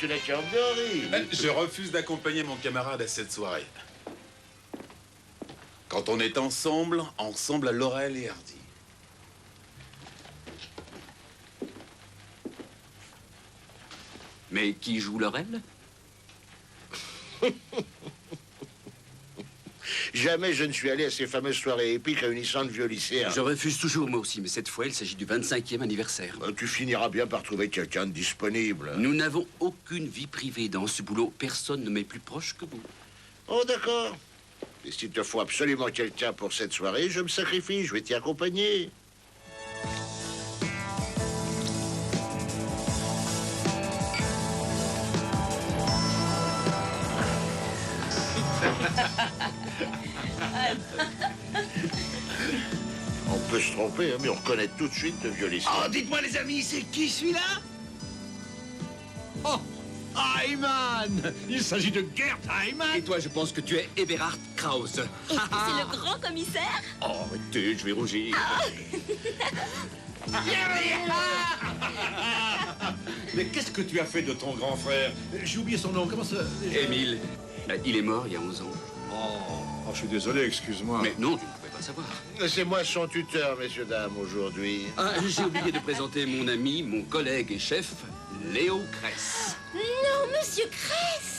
tu n'as qu'à rire. Je refuse d'accompagner mon camarade à cette soirée. Quand on est ensemble, ensemble à Laurel et Hardy. Mais qui joue Laurel? Jamais je ne suis allé à ces fameuses soirées épiques réunissant de vieux lycéens. Je refuse toujours, moi aussi, mais cette fois, il s'agit du 25e anniversaire. Tu finiras bien par trouver quelqu'un de disponible. Nous n'avons aucune vie privée dans ce boulot. Personne ne m'est plus proche que vous. Oh, d'accord. Et s'il te faut absolument quelqu'un pour cette soirée, je me sacrifie, je vais t'y accompagner. On peut se tromper, hein, mais on reconnaît tout de suite le vieux lycéen. Oh, dites-moi, les amis, c'est qui celui-là? Oh, Hyman! Il s'agit de Gert Hyman! Et toi, je pense que tu es Eberhard Krause. Et c'est le grand commissaire? Oh, arrêtez, je vais rougir. Mais qu'est-ce que tu as fait de ton grand frère? J'ai oublié son nom, comment ça? Émile. Il est mort il y a 11 ans. Oh, je suis désolé, excuse-moi. Mais non, tu ne pouvais pas savoir. C'est moi son tuteur, messieurs, dames, aujourd'hui. Ah, j'ai oublié de présenter mon ami, mon collègue et chef, Léo Kress. Non, monsieur Kress!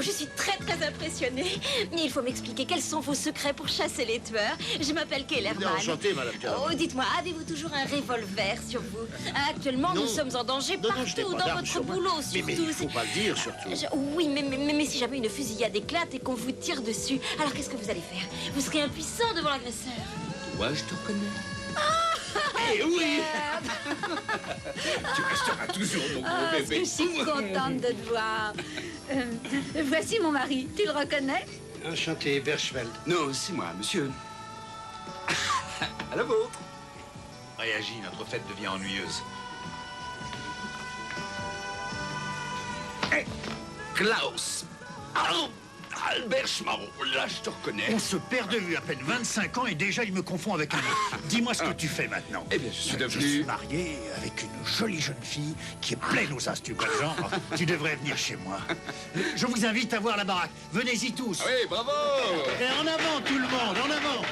Je suis très impressionnée. Il faut m'expliquer quels sont vos secrets pour chasser les tueurs. Je m'appelle Kellerman. Enchanté, madame Kellerman. Oh, dites-moi, avez-vous toujours un revolver sur vous? Actuellement, Non. nous sommes en danger Non, je n'ai partout, pas dans d'arme votre sur moi. boulot, Mais surtout. il ne faut pas le dire, surtout. Oui, mais si jamais une fusillade éclate et qu'on vous tire dessus, alors qu'est-ce que vous allez faire? Vous serez impuissant devant l'agresseur. Toi, je te reconnais. Eh oui! Tu resteras toujours mon gros Ah, bébé. je suis contente de te voir. Voici mon mari. Tu le reconnais? Enchanté, Berchfeld. Non, c'est moi, monsieur. À la vôtre. Réagis, notre fête devient ennuyeuse. Klaus. Albert Schmarot, là, je te reconnais. On se perd de vue à peine 25 ans et déjà il me confond avec un autre. Dis-moi ce que tu fais maintenant. Eh bien, je suis Je suis devenu... marié avec une jolie jeune fille qui est pleine aux as, tu vois le genre. Tu devrais venir chez moi. Je vous invite à voir la baraque. Venez-y tous. Oui, bravo. Et en avant tout le monde, en avant.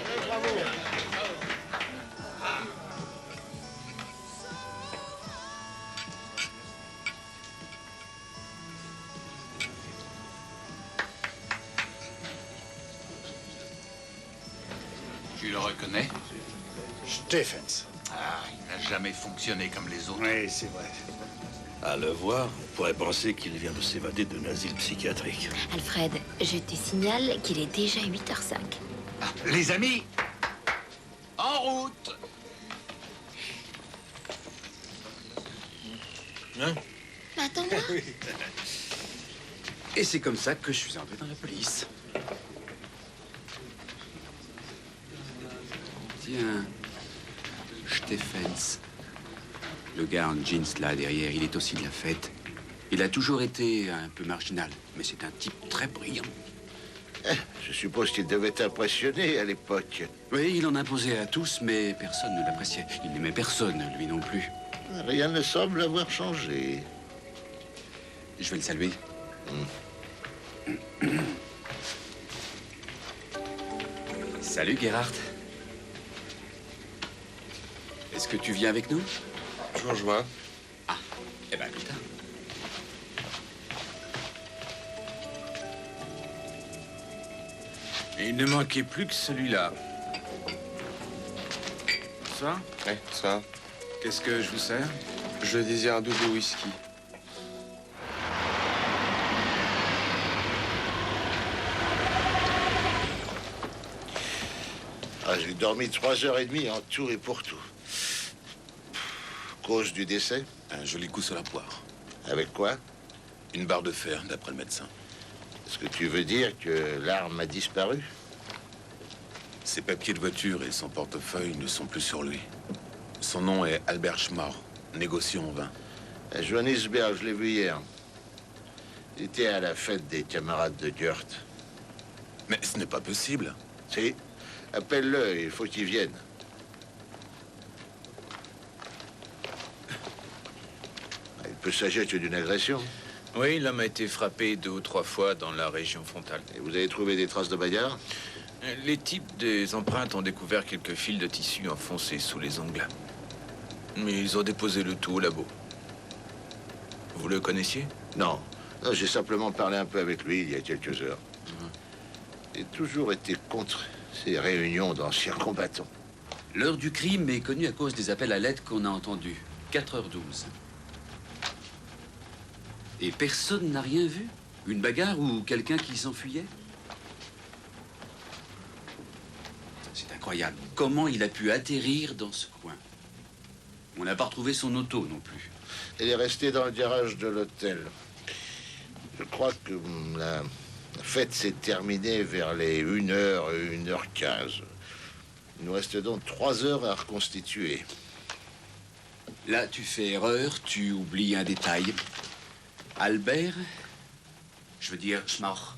Tu le reconnais? Stephens. Ah, il n'a jamais fonctionné comme les autres. Oui, c'est vrai. À le voir, on pourrait penser qu'il vient de s'évader d'un asile psychiatrique. Alfred, je te signale qu'il est déjà 8h05. Les amis, En route! Attends-moi. Et c'est comme ça que je suis entré dans la police. Tiens, Stephens. Le gars en jeans là derrière, il est aussi de la fête. Il a toujours été un peu marginal, mais c'est un type très brillant. Je suppose qu'il devait t'impressionner à l'époque. Oui, il en imposait à tous, mais personne ne l'appréciait. Il n'aimait personne, lui non plus. Rien ne semble avoir changé. Je vais le saluer. Salut, Gerhard. Est-ce que tu viens avec nous? Je vous rejoins. Ah, eh ben, plus tard. Et il ne manquait plus que celui-là. Ça? Ouais, ça. Qu'est-ce que je vous sers? Je désire un double whisky. Ah, j'ai dormi 3h30 en tout et pour tout. Cause du décès? Un joli coup sur la poire. Avec quoi? Une barre de fer, d'après le médecin. Est-ce que tu veux dire que l'arme a disparu? Ses papiers de voiture et son portefeuille ne sont plus sur lui. Son nom est Albert Schmar, négociant en vin. À Johannesburg, je l'ai vu hier. Il était à la fête des camarades de Gert. Mais ce n'est pas possible. Si, appelle-le, il faut qu'il vienne. Il peut s'agir que d'une agression. Oui, l'homme a été frappé 2 ou 3 fois dans la région frontale. Et vous avez trouvé des traces de bagarre? Les types des empreintes ont découvert quelques fils de tissu enfoncés sous les ongles. Mais ils ont déposé le tout au labo. Vous le connaissiez? Non. Non, j'ai simplement parlé un peu avec lui il y a quelques heures. J'ai toujours été contre ces réunions d'anciens combattants. L'heure du crime est connue à cause des appels à l'aide qu'on a entendus. 4h12. Et personne n'a rien vu? Une bagarre ou quelqu'un qui s'enfuyait? C'est incroyable. Comment il a pu atterrir dans ce coin? On n'a pas retrouvé son auto non plus. Elle est restée dans le garage de l'hôtel. Je crois que la fête s'est terminée vers les 1h et 1h15. Il nous reste donc 3 heures à reconstituer. Là, tu fais erreur, tu oublies un détail. Albert, je veux dire Schmach,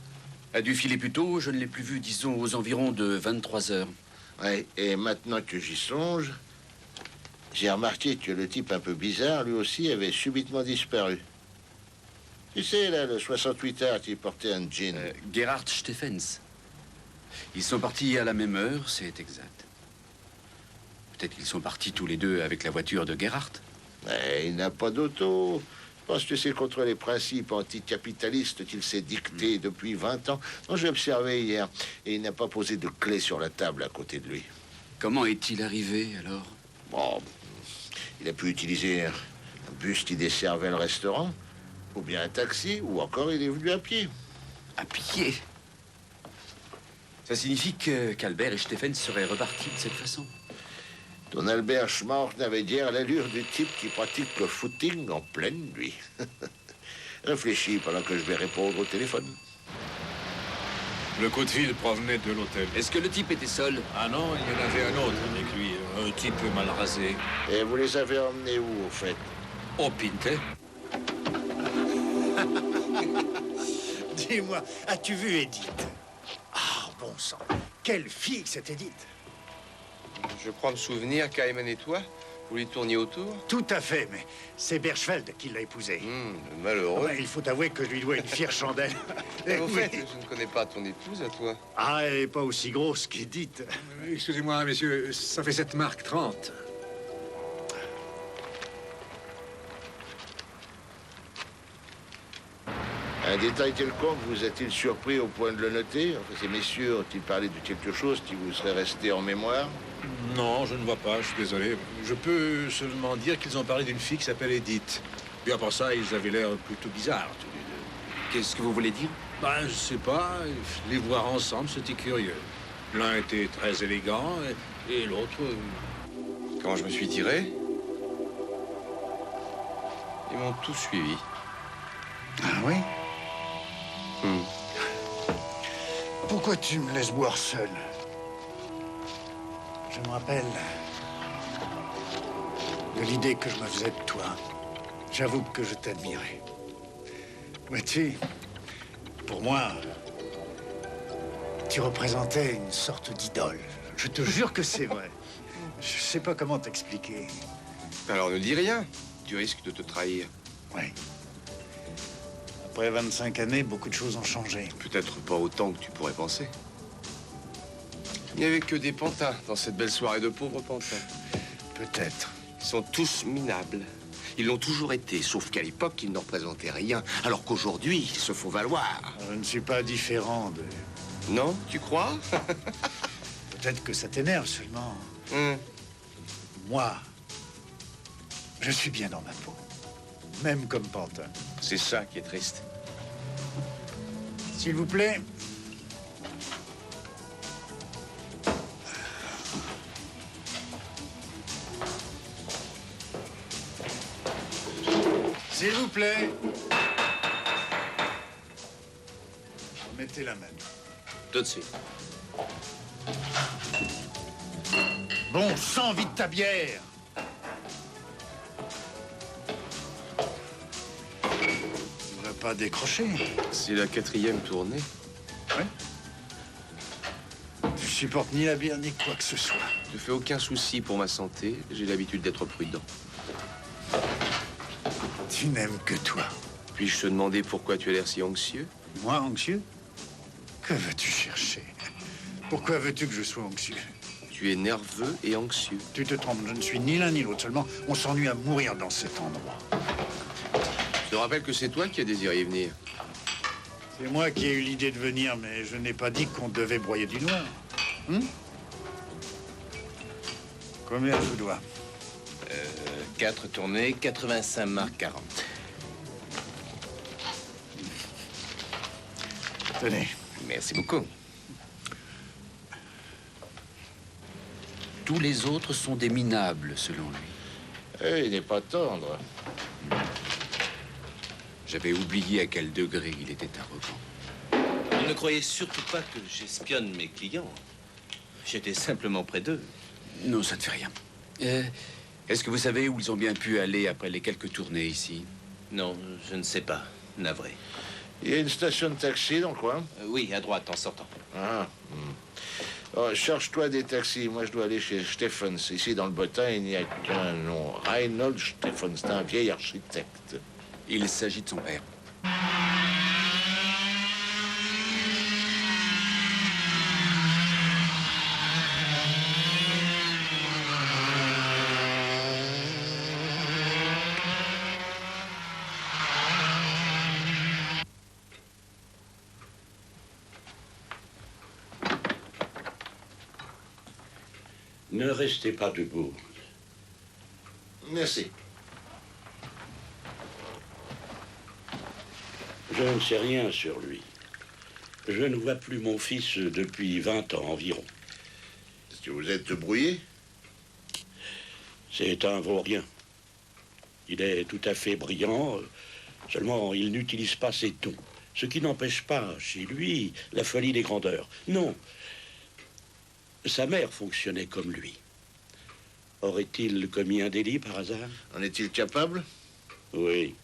a dû filer plus tôt. Je ne l'ai plus vu, disons, aux environs de 23h. Ouais, et maintenant que j'y songe, j'ai remarqué que le type un peu bizarre, lui aussi, avait subitement disparu. Tu sais, là, le 68 qui portait un jean. Gerhard Steffens. Ils sont partis à la même heure, c'est exact. Peut-être qu'ils sont partis tous les deux avec la voiture de Gerhard. Mais il n'a pas d'auto. Je pense que c'est contre les principes anticapitalistes qu'il s'est dicté depuis 20 ans. Non, j'ai observé hier. Et il n'a pas posé de clé sur la table à côté de lui. Comment est-il arrivé, alors? Bon, il a pu utiliser un bus qui desservait le restaurant, ou bien un taxi, ou encore il est venu à pied. À pied? Ça signifie qu'Albert et Steffens seraient repartis de cette façon? Ton Albert Schmach n'avait guère l'allure du type qui pratique le footing en pleine nuit. Réfléchis pendant que je vais répondre au téléphone. Le coup de fil provenait de l'hôtel. Est-ce que le type était seul? Ah non, il y en avait un autre avec lui, un type mal rasé. Et vous les avez emmenés où, au fait? Au Pintet. Dis-moi, as-tu vu Edith? Ah, bon sang. Quelle fille, cette Edith! Je crois me souvenir qu'Ayman et toi, vous lui tourniez autour. Tout à fait, mais c'est Berchfeld qui l'a épousée. Le malheureux. Oh, ben, il faut avouer que je lui dois une fière chandelle. Et au fait, je ne connais pas ton épouse à toi. Ah, elle n'est pas aussi grosse qu'Edith. Excusez-moi, messieurs, ça fait cette marque 30. Un détail quelconque vous a-t-il surpris au point de le noter? Enfin, ces messieurs ont-ils parlé de quelque chose qui vous serait resté en mémoire? Non, je ne vois pas, je suis désolé. Je peux seulement dire qu'ils ont parlé d'une fille qui s'appelle Edith. Puis à part ça, ils avaient l'air plutôt bizarres, tous les deux. Qu'est-ce que vous voulez dire? Ben, je sais pas, les voir ensemble, c'était curieux. L'un était très élégant et l'autre... Quand je me suis tiré, ils m'ont tous suivi. Ah oui? Pourquoi tu me laisses boire seul? Je me rappelle de l'idée que je me faisais de toi. J'avoue que je t'admirais. Vois-tu, pour moi, tu représentais une sorte d'idole. Je te jure que c'est vrai. Je sais pas comment t'expliquer. Alors ne dis rien, tu risques de te trahir. Oui. Après 25 années, beaucoup de choses ont changé. Peut-être pas autant que tu pourrais penser. Il n'y avait que des pantins dans cette belle soirée de pauvres pantins. Peut-être. Ils sont tous minables. Ils l'ont toujours été, sauf qu'à l'époque, ils ne représentaient rien, alors qu'aujourd'hui, ils se font valoir. Je ne suis pas différent de... Non, tu crois? Peut-être que ça t'énerve seulement. Moi, je suis bien dans ma peau. Même comme pantin. C'est ça qui est triste. S'il vous plaît. S'il vous plaît. Remettez la main. Tout de suite. Bon sang, vite ta bière. Tu vas pas décrocher. C'est la 4e tournée. Ouais. Je supporte ni la bière ni quoi que ce soit. Ne fais aucun souci pour ma santé. J'ai l'habitude d'être prudent. Tu n'aimes que toi. Puis-je te demander pourquoi tu as l'air si anxieux? Moi, anxieux? Que veux-tu chercher? Pourquoi veux-tu que je sois anxieux? Tu es nerveux et anxieux. Tu te trompes, je ne suis ni l'un ni l'autre. Seulement, on s'ennuie à mourir dans cet endroit. Je te rappelle que c'est toi qui as désiré y venir. C'est moi qui ai eu l'idée de venir, mais je n'ai pas dit qu'on devait broyer du noir. Combien je vous dois? 4 tournées, 85 marques 40. Tenez. Merci beaucoup. Tous les autres sont des minables, selon lui. Il n'est pas tendre. J'avais oublié à quel degré il était arrogant. Ne croyez surtout pas que j'espionne mes clients. J'étais simplement près d'eux. Non, ça ne fait rien. Est-ce que vous savez où ils ont bien pu aller après les quelques tournées ici? Non, je ne sais pas. Navré. Il y a une station de taxi dans le coin? Oui, à droite, en sortant. Ah. Oh, cherche-toi des taxis. Moi, je dois aller chez Stephens. Ici, dans le Bottin, il n'y a qu'un nom. Reinhold Stephens. C'est un vieil architecte. Il s'agit de son père. Ne restez pas debout. Merci. Je ne sais rien sur lui. Je ne vois plus mon fils depuis 20 ans environ. Est-ce que vous êtes brouillé? C'est un vaurien. Il est tout à fait brillant, seulement il n'utilise pas ses dons. Ce qui n'empêche pas, chez lui, la folie des grandeurs. Non. Sa mère fonctionnait comme lui. Aurait-il commis un délit par hasard? En est-il capable? Oui.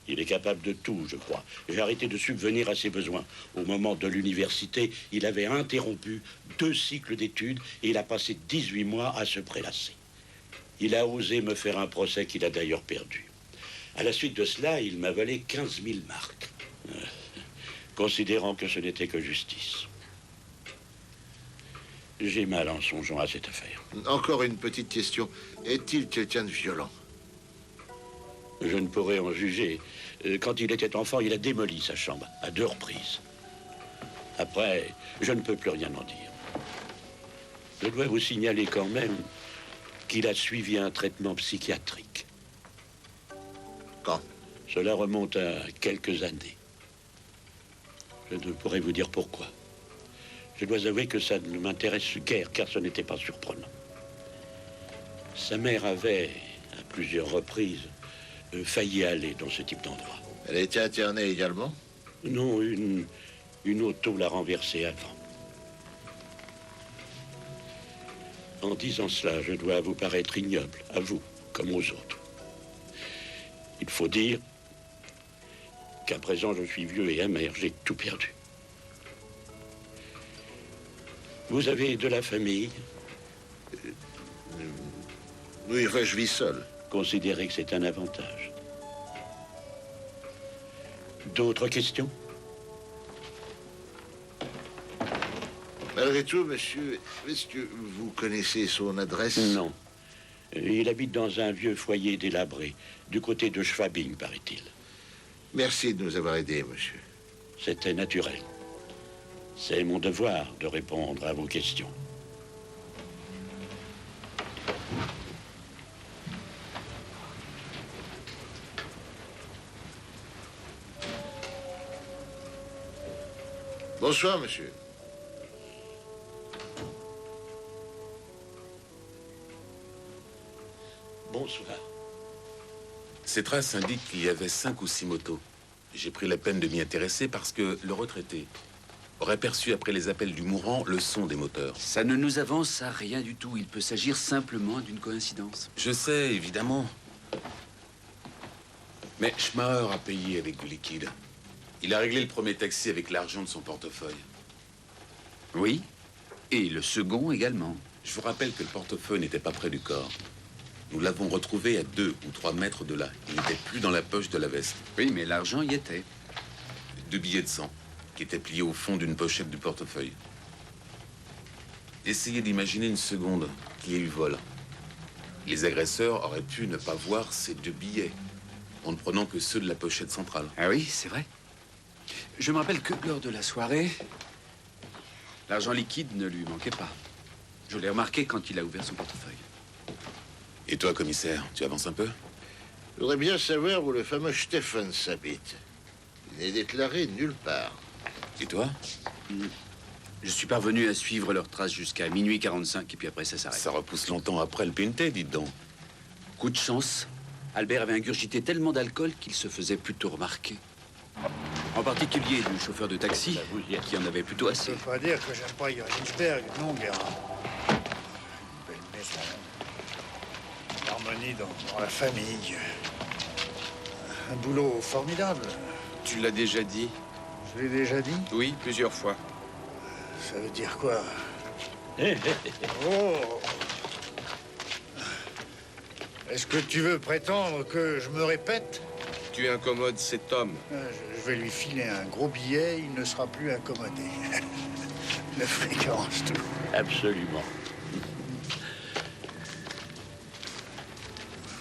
Il est capable de tout, je crois. J'ai arrêté de subvenir à ses besoins. Au moment de l'université, il avait interrompu 2 cycles d'études et il a passé 18 mois à se prélasser. Il a osé me faire un procès qu'il a d'ailleurs perdu. À la suite de cela, il m'a volé 15 000 marques. Considérant que ce n'était que justice. J'ai mal en songeant à cette affaire. Encore une petite question. Est-il quelqu'un de violent? Je ne pourrais en juger. Quand il était enfant, il a démoli sa chambre à 2 reprises. Après, je ne peux plus rien en dire. Je dois vous signaler quand même qu'il a suivi un traitement psychiatrique. Quand? Cela remonte à quelques années. Je ne pourrais vous dire pourquoi. Je dois avouer que ça ne m'intéresse guère, car ce n'était pas surprenant. Sa mère avait, à plusieurs reprises, failli aller dans ce type d'endroit. Elle a été internée également? Non, une auto l'a renversée avant. En disant cela, je dois vous paraître ignoble, à vous, comme aux autres. Il faut dire qu'à présent, je suis vieux et amer, j'ai tout perdu. Vous avez de la famille? Oui, enfin, je vis seul. Considérez que c'est un avantage. D'autres questions? Malgré tout, monsieur, est-ce que vous connaissez son adresse? Non. Il habite dans un vieux foyer délabré, du côté de Schwabing, paraît-il. Merci de nous avoir aidés, monsieur. C'était naturel. C'est mon devoir de répondre à vos questions. Bonsoir, monsieur. Bonsoir. Ces traces indiquent qu'il y avait 5 ou 6 motos. J'ai pris la peine de m'y intéresser parce que le retraité aurait perçu après les appels du mourant le son des moteurs. Ça ne nous avance à rien du tout. Il peut s'agir simplement d'une coïncidence. Je sais, évidemment. Mais Schmauer a payé avec du liquide. Il a réglé le premier taxi avec l'argent de son portefeuille. Oui, et le second également. Je vous rappelle que le portefeuille n'était pas près du corps. Nous l'avons retrouvé à 2 ou 3 mètres de là. Il n'était plus dans la poche de la veste. Oui, mais l'argent y était. 2 billets de 100 qui étaient pliés au fond d'une pochette du portefeuille. Essayez d'imaginer une seconde qu'il y ait eu vol. Les agresseurs auraient pu ne pas voir ces 2 billets, en ne prenant que ceux de la pochette centrale. Ah oui, c'est vrai. Je me rappelle que lors de la soirée, l'argent liquide ne lui manquait pas. Je l'ai remarqué quand il a ouvert son portefeuille. Et toi, commissaire, tu avances un peu? Je voudrais bien savoir où le fameux Stephens habite. Il n'est déclaré nulle part. Et toi? Je suis parvenu à suivre leurs traces jusqu'à minuit 45 et puis après ça s'arrête. Ça repousse longtemps après le Pintet, dites donc. Coup de chance, Albert avait ingurgité tellement d'alcool qu'il se faisait plutôt remarquer. En particulier du chauffeur de taxi, qui en avait plutôt assez. Je peux pas dire que j'aime pas Johannesburg, non, Gérard. Une belle maison. L'harmonie dans la famille. Un boulot formidable. Tu l'as déjà dit? Je l'ai déjà dit? Oui, plusieurs fois. Ça veut dire quoi? Oh! Est-ce que tu veux prétendre que je me répète? Tu incommodes cet homme. Je vais lui filer un gros billet, il ne sera plus incommodé. La fréquence, tout. Absolument.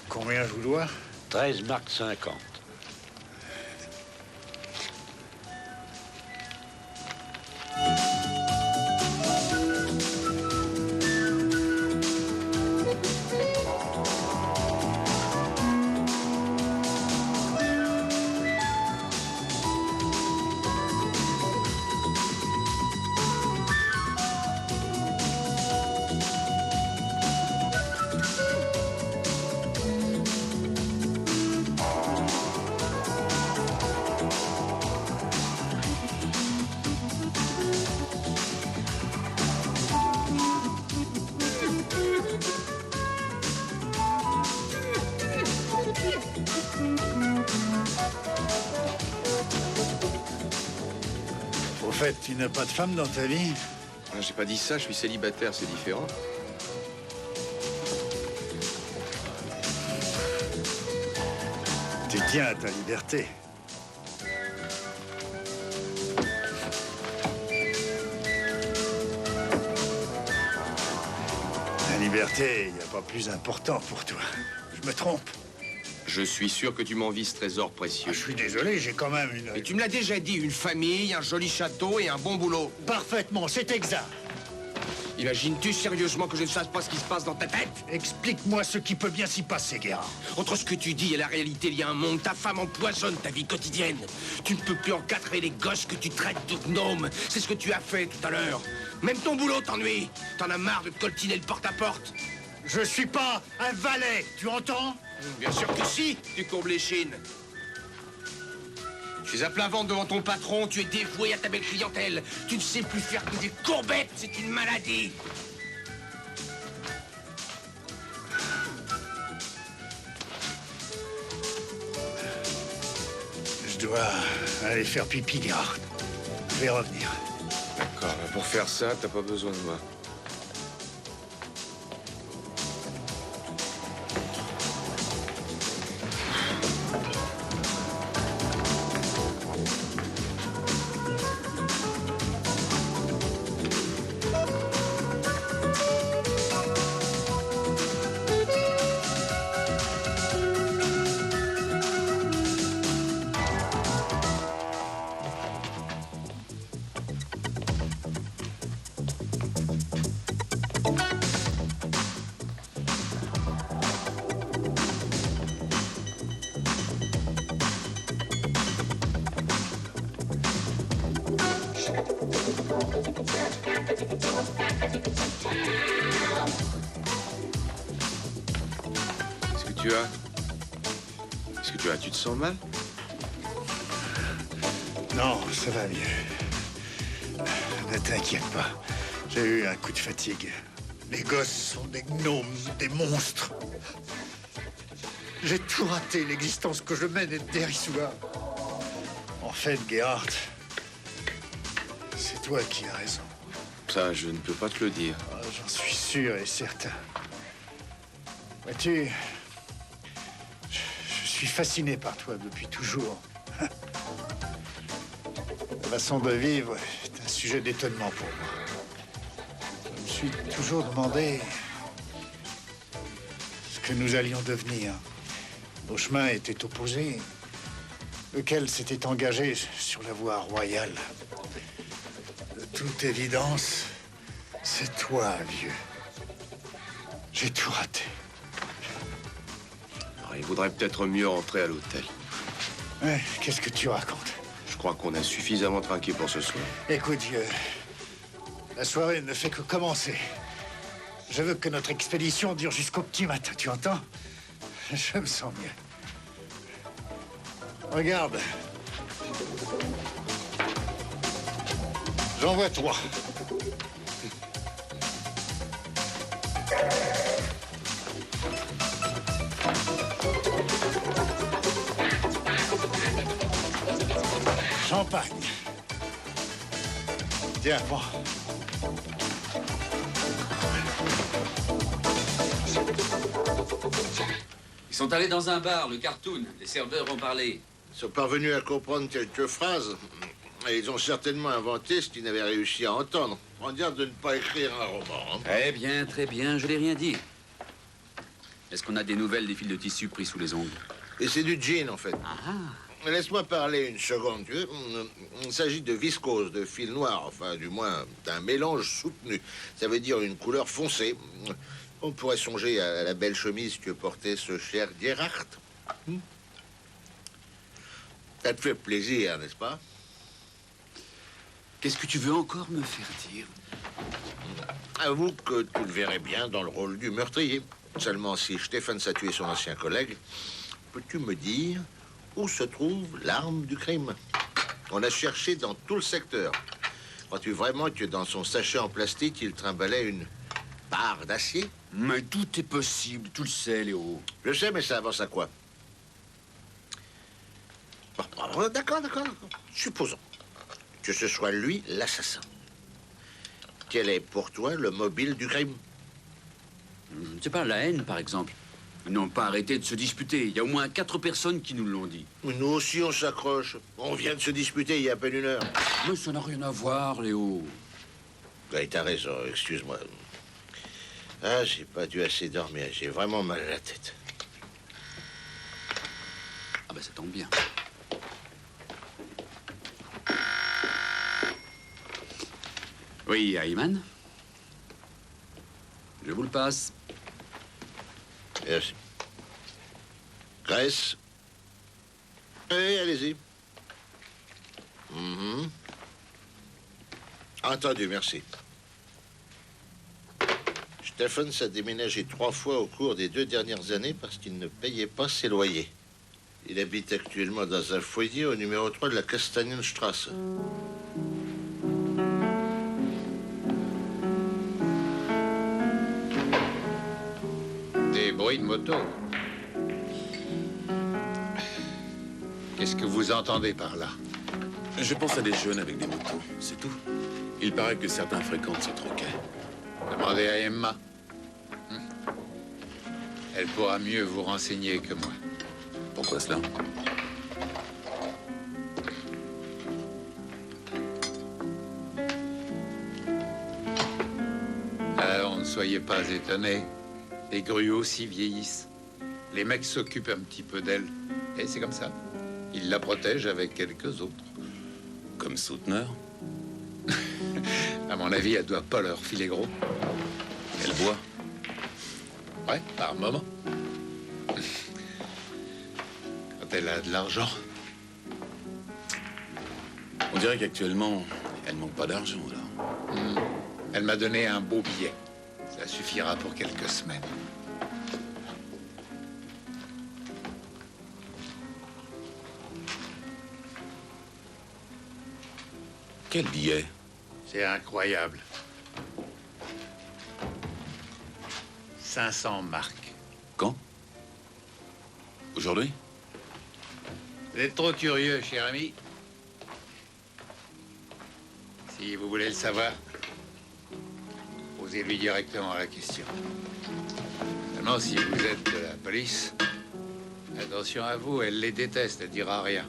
Combien je vous dois? 13 marques 50. Au fait, tu n'as pas de femme dans ta vie? J'ai pas dit ça, je suis célibataire, c'est différent. Tu tiens à ta liberté. La liberté, il n'y a pas plus important pour toi. Je me trompe. Je suis sûr que tu m'envies ce trésor précieux. Je suis désolé, j'ai quand même une... Mais tu me l'as déjà dit, une famille, un joli château et un bon boulot. Parfaitement, c'est exact. Imagines-tu sérieusement que je ne sache pas ce qui se passe dans ta tête? Explique-moi ce qui peut bien s'y passer, Gérard. Entre ce que tu dis et la réalité, il y a un monde. Ta femme empoisonne ta vie quotidienne. Tu ne peux plus encadrer les gosses que tu traites de gnomes. C'est ce que tu as fait tout à l'heure. Même ton boulot t'ennuie. T'en as marre de te coltiner le porte-à-porte. Je suis pas un valet, tu entends? Bien sûr que si, tu courbes les chines. Tu es à plat ventre devant ton patron, tu es dévoué à ta belle clientèle. Tu ne sais plus faire que des courbettes, c'est une maladie. Je dois aller faire pipi, Gérard. Je vais revenir. D'accord, pour faire ça, t'as pas besoin de moi. Tu te sens mal? Non, ça va mieux. Ne t'inquiète pas. J'ai eu un coup de fatigue. Les gosses sont des gnomes, des monstres. J'ai tout raté. L'existence que je mène est dérisoire. En fait, Gérard, c'est toi qui as raison. Ça, je ne peux pas te le dire. Ah, j'en suis sûr et certain. Vois-tu, je suis fasciné par toi depuis toujours. Ta façon de vivre est un sujet d'étonnement pour moi. Je me suis toujours demandé ce que nous allions devenir. Nos chemins étaient opposés. Lequel s'était engagé sur la voie royale. De toute évidence, c'est toi, vieux. J'ai tout raté. Alors, il vaudrait peut-être mieux rentrer à l'hôtel. Ouais, qu'est-ce que tu racontes? Je crois qu'on a suffisamment trinqué pour ce soir. Écoute, vieux, la soirée ne fait que commencer. Je veux que notre expédition dure jusqu'au petit matin, tu entends? Je me sens mieux. Regarde. J'en vois 3. Champagne. Tiens, prends. Ils sont allés dans un bar, le Cartoon. Les serveurs ont parlé. Ils sont parvenus à comprendre quelques phrases. Et ils ont certainement inventé ce qu'ils n'avaient réussi à entendre. En dire de ne pas écrire un roman. Hein. Très bien, je n'ai rien dit. Est-ce qu'on a des nouvelles des fils de tissu pris sous les ongles? Et c'est du gin, en fait. Ah. Laisse-moi parler une seconde, tu veux. Il s'agit de viscose, de fil noir, enfin, du moins, d'un mélange soutenu. Ça veut dire une couleur foncée. On pourrait songer à la belle chemise que portait ce cher Gerhardt. Ça te fait plaisir, n'est-ce pas? Qu'est-ce que tu veux encore me faire dire? Avoue que tu le verrais bien dans le rôle du meurtrier. Seulement, si Stéphane a tué son ancien collègue, peux-tu me dire où se trouve l'arme du crime? On a cherché dans tout le secteur. Crois-tu vraiment que dans son sachet en plastique, il trimbalait une barre d'acier? Mais tout est possible, tu le sais, Léo. Je sais, mais ça avance à quoi? Bon, d'accord. Supposons que ce soit lui l'assassin. Quel est pour toi le mobile du crime? Je ne sais pas, la haine, par exemple. Ils n'ont pas arrêté de se disputer. Il y a au moins 4 personnes qui nous l'ont dit. Nous aussi, on s'accroche. On vient de se disputer il y a à peine 1 heure. Mais ça n'a rien à voir, Léo. Oui, t'as raison, excuse-moi. Ah, j'ai pas dû assez dormir. J'ai vraiment mal à la tête. Ah ben, ça tombe bien. Oui, Ayman. Je vous le passe. Merci. Grace. Oui, allez-y. Entendu, merci. Stéphane s'est déménagé 3 fois au cours des 2 dernières années parce qu'il ne payait pas ses loyers. Il habite actuellement dans un foyer au numéro 3 de la Kastanienstrasse. Des bruits de moto. Qu'est-ce que vous entendez par là? Je pense à des jeunes avec des motos, c'est tout. Il paraît que certains fréquentent ce troquet. Demandez à Emma. Elle pourra mieux vous renseigner que moi. Pourquoi cela? Alors, ne soyez pas étonnés. Les grues aussi vieillissent. Les mecs s'occupent un petit peu d'elle. Et c'est comme ça. Ils la protègent avec quelques autres. Comme souteneur? À mon avis, elle doit pas leur filer gros. Elle boit? Ouais, par moment. Quand elle a de l'argent. On dirait qu'actuellement, elle manque pas d'argent, alors. Elle m'a donné un beau billet. Ça suffira pour quelques semaines. Quel billet? C'est incroyable. 500 marques. Quand? Aujourd'hui? Vous êtes trop curieux, cher ami. Si vous voulez le savoir, posez-lui directement la question. Maintenant, si vous êtes de la police, attention à vous, elle les déteste, elle dira rien.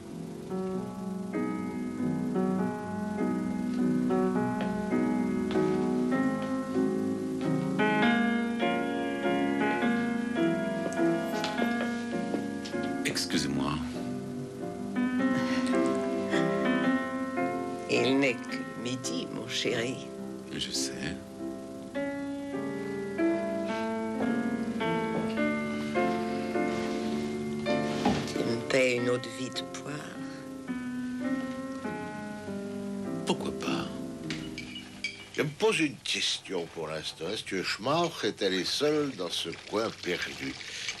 Excusez-moi. Il n'est que midi, mon chéri. Je sais. Tu me paies une eau de vie de poire. Pourquoi pas? Je me pose une question pour l'instant. Est-ce que Schmauch est allé seul dans ce coin perdu?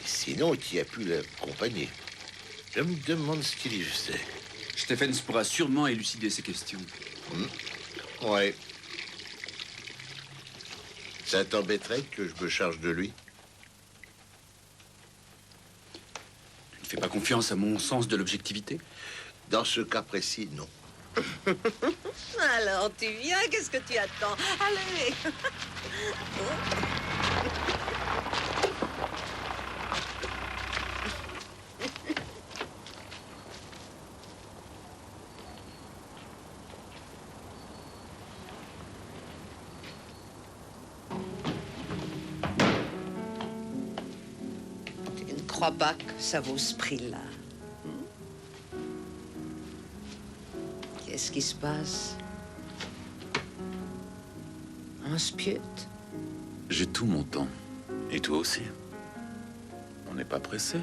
Sinon, qui a pu l'accompagner? Je me demande ce qu'il y faisait. Stephens pourra sûrement élucider ces questions. Ouais. Ça t'embêterait que je me charge de lui? Tu ne fais pas confiance à mon sens de l'objectivité? Dans ce cas précis, non. Alors, tu viens, qu'est-ce que tu attends? Allez. Tu ne crois pas que ça vaut ce prix-là? Qu'est-ce qui se passe? Un spiote? J'ai tout mon temps. Et toi aussi. On n'est pas pressé.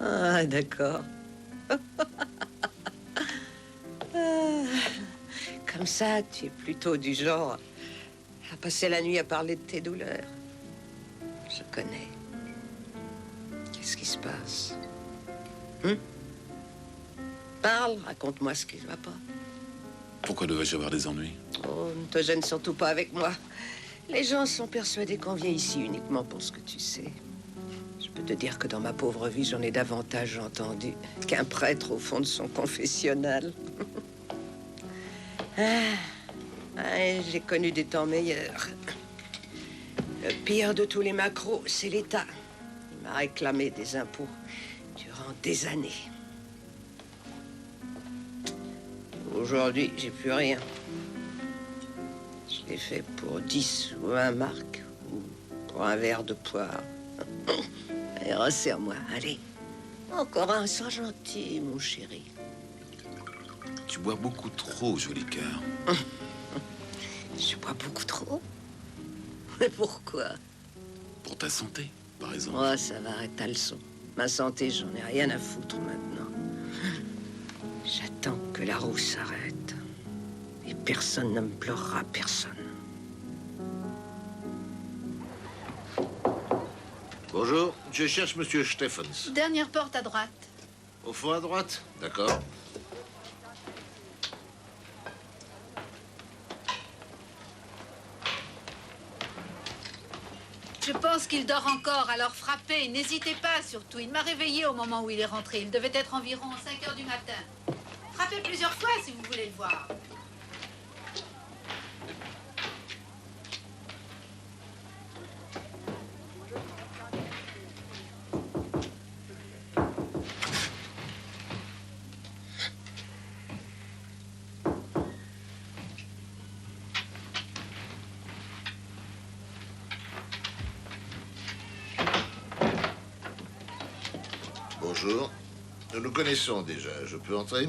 Ah, d'accord. Comme ça, tu es plutôt du genre à passer la nuit à parler de tes douleurs. Je connais. Qu'est-ce qui se passe? Parle, raconte-moi ce qui ne va pas. Pourquoi devais-je avoir des ennuis? Oh, ne te gêne surtout pas avec moi. Les gens sont persuadés qu'on vient ici uniquement pour ce que tu sais. Je peux te dire que dans ma pauvre vie, j'en ai davantage entendu qu'un prêtre au fond de son confessionnal. J'ai connu des temps meilleurs. Le pire de tous les macros, c'est l'État. Il m'a réclamé des impôts durant des années. Aujourd'hui, j'ai plus rien. Je l'ai fait pour 10 ou 20 marques, ou pour un verre de poire. Allez, resserre-moi, allez. Encore un, sois gentil, mon chéri. Tu bois beaucoup trop, joli cœur. Je bois beaucoup trop? Mais pourquoi? Pour ta santé, par exemple. Oh, ça va, arrête ta leçon. Ma santé, j'en ai rien à foutre maintenant. J'attends que la roue s'arrête. Et personne ne me pleurera, personne. Bonjour, je cherche Monsieur Stephens. Dernière porte à droite. Au fond à droite? D'accord. Je pense qu'il dort encore, alors frappez. N'hésitez pas, surtout. Il m'a réveillé au moment où il est rentré. Il devait être environ 5 heures du matin. Frappez plusieurs fois si vous voulez le voir. Bonjour. Nous nous connaissons déjà. Je peux entrer?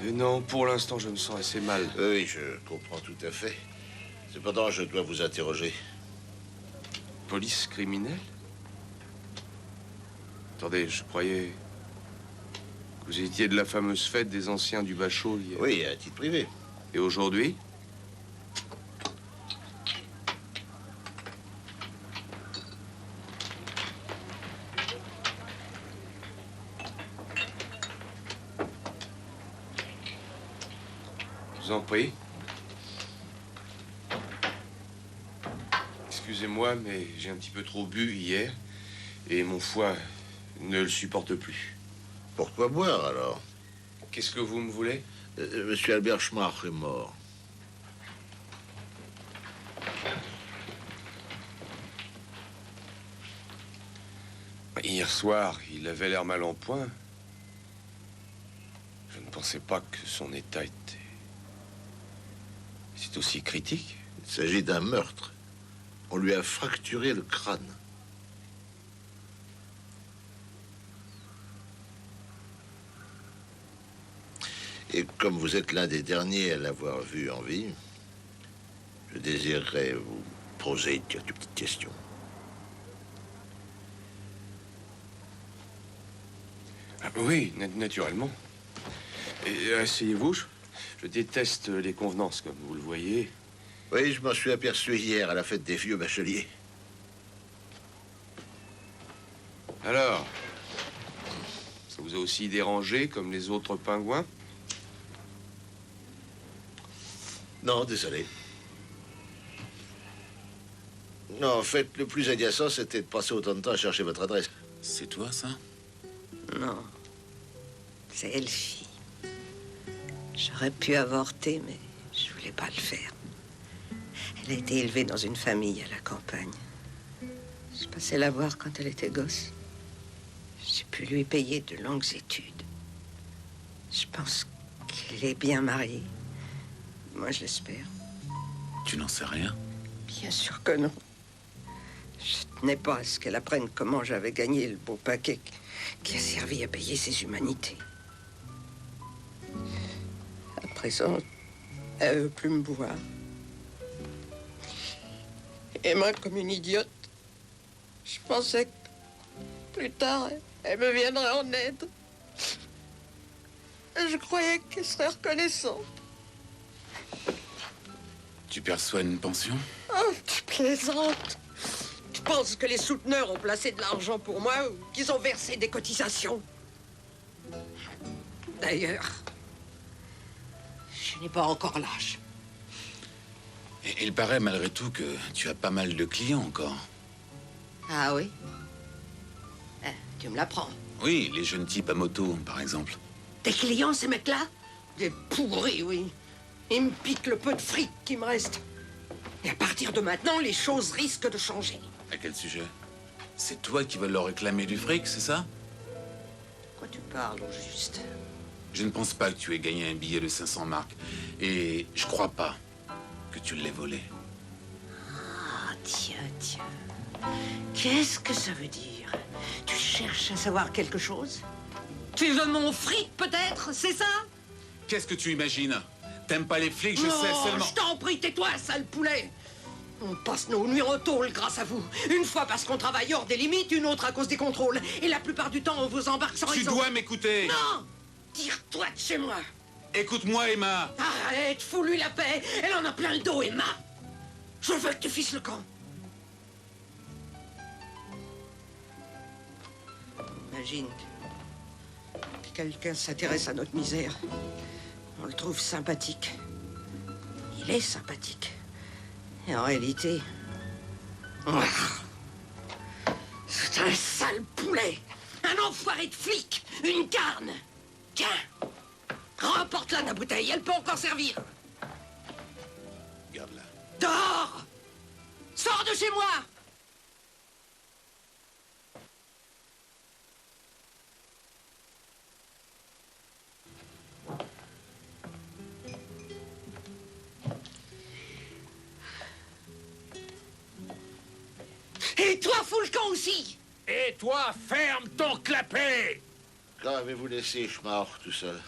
Non, pour l'instant, je me sens assez mal. Oui, je comprends tout à fait. Cependant, je dois vous interroger. Police criminelle? Attendez, je croyais que vous étiez de la fameuse fête des anciens du Bachot hier. Oui, à titre privé. Et aujourd'hui? Je vous en prie. Excusez-moi, mais j'ai un petit peu trop bu hier et mon foie ne le supporte plus. Pourquoi boire, alors? Qu'est-ce que vous me voulez? Monsieur Albert Schmach est mort. Hier soir, il avait l'air mal en point. Je ne pensais pas que son état était... C'est aussi critique. Il s'agit d'un meurtre. On lui a fracturé le crâne. Et comme vous êtes l'un des derniers à l'avoir vu en vie, je désirerais vous poser quelques petites questions. Ah, oui, naturellement. Et asseyez-vous. Je déteste les convenances, comme vous le voyez. Oui, je m'en suis aperçu hier à la fête des vieux bacheliers. Alors, ça vous a aussi dérangé, comme les autres pingouins? Non, désolé. Non, en fait, le plus agaçant, c'était de passer autant de temps à chercher votre adresse. C'est toi, ça? Non. C'est Elfie. J'aurais pu avorter, mais je voulais pas le faire. Elle a été élevée dans une famille à la campagne. Je passais la voir quand elle était gosse. J'ai pu lui payer de longues études. Je pense qu'elle est bien mariée. Moi, je l'espère. Tu n'en sais rien? Bien sûr que non. Je tenais pas à ce qu'elle apprenne comment j'avais gagné le beau paquet qui a servi à payer ses humanités. À présent, elle veut plus me voir. Et moi, comme une idiote, je pensais que plus tard, elle me viendrait en aide. Je croyais qu'elle serait reconnaissante. Tu perçois une pension? Oh, tu plaisantes. Tu penses que les souteneurs ont placé de l'argent pour moi ou qu'ils ont versé des cotisations? D'ailleurs, je n'ai pas encore l'âge. Et il paraît malgré tout que tu as pas mal de clients encore. Ah oui? Tu me l'apprends. Oui, les jeunes types à moto, par exemple. Tes clients, ces mecs-là? Des pourris, oui. Ils me piquent le peu de fric qui me reste. Et à partir de maintenant, les choses risquent de changer. À quel sujet? C'est toi qui veux leur réclamer du fric, c'est ça? De quoi tu parles, au juste? Je ne pense pas que tu aies gagné un billet de 500 marks. Et je crois pas que tu l'aies volé. Ah, tiens. Qu'est-ce que ça veut dire? Tu cherches à savoir quelque chose? Tu veux mon fric, peut-être? C'est ça? Qu'est-ce que tu imagines? T'aimes pas les flics, je sais seulement... Je t'en prie, tais-toi, sale poulet! On passe nos nuits en tôle grâce à vous. Une fois parce qu'on travaille hors des limites, une autre à cause des contrôles. Et la plupart du temps, on vous embarque sans raison. Tu dois m'écouter! Non! Tire-toi de chez moi! Écoute-moi, Emma! Arrête, fous-lui la paix! Elle en a plein le dos, Emma! Je veux que tu fisses le camp. Imagine que quelqu'un s'intéresse à notre misère. On le trouve sympathique. Il est sympathique. Et en réalité... c'est un sale poulet! Un enfoiré de flic! Une carne! Tiens! Remporte-la, la bouteille, elle peut encore servir! Garde-la. Dehors! Sors de chez moi! Et toi, fous le camp aussi! Et toi, ferme ton clapet! Quand avez-vous laissé Schmar tout seul?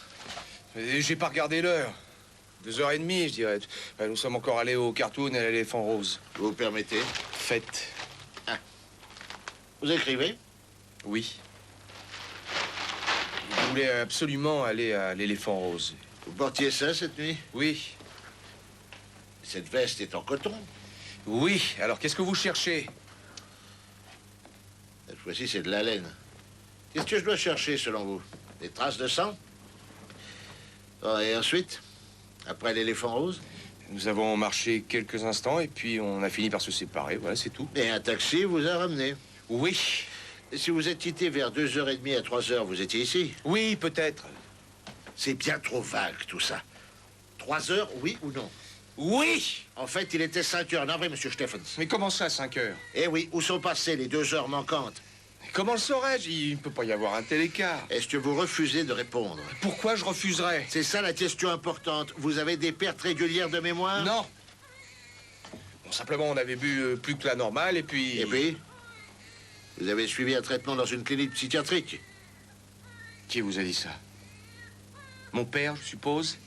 J'ai pas regardé l'heure. 2h30, je dirais. Nous sommes encore allés au Cartoon et à l'éléphant rose. Vous permettez? Faites. Ah. Vous écrivez? Oui. Je voulais absolument aller à l'éléphant rose. Vous portiez ça cette nuit? Oui. Cette veste est en coton? Oui. Alors, qu'est-ce que vous cherchez? Cette fois-ci, c'est de la laine. Qu'est-ce que je dois chercher, selon vous? Des traces de sang? Oh, et ensuite? Après l'éléphant rose? Nous avons marché quelques instants et puis on a fini par se séparer. Voilà, c'est tout. Et un taxi vous a ramené? Oui. Et si vous êtes quitté vers 2h30 à 3h, vous étiez ici? Oui, peut-être. C'est bien trop vague, tout ça. 3h, oui ou non? Oui! En fait, il était 5h, non vrai, monsieur Stephens? Mais comment ça, 5h? Eh oui, où sont passées les 2 heures manquantes? Comment le saurais-je? Il ne peut pas y avoir un tel écart. Est-ce que vous refusez de répondre? Pourquoi je refuserais? C'est ça la question importante. Vous avez des pertes régulières de mémoire? Non. Bon, simplement, on avait bu plus que la normale, et puis... Et puis? Vous avez suivi un traitement dans une clinique psychiatrique? Qui vous a dit ça? Mon père, je suppose?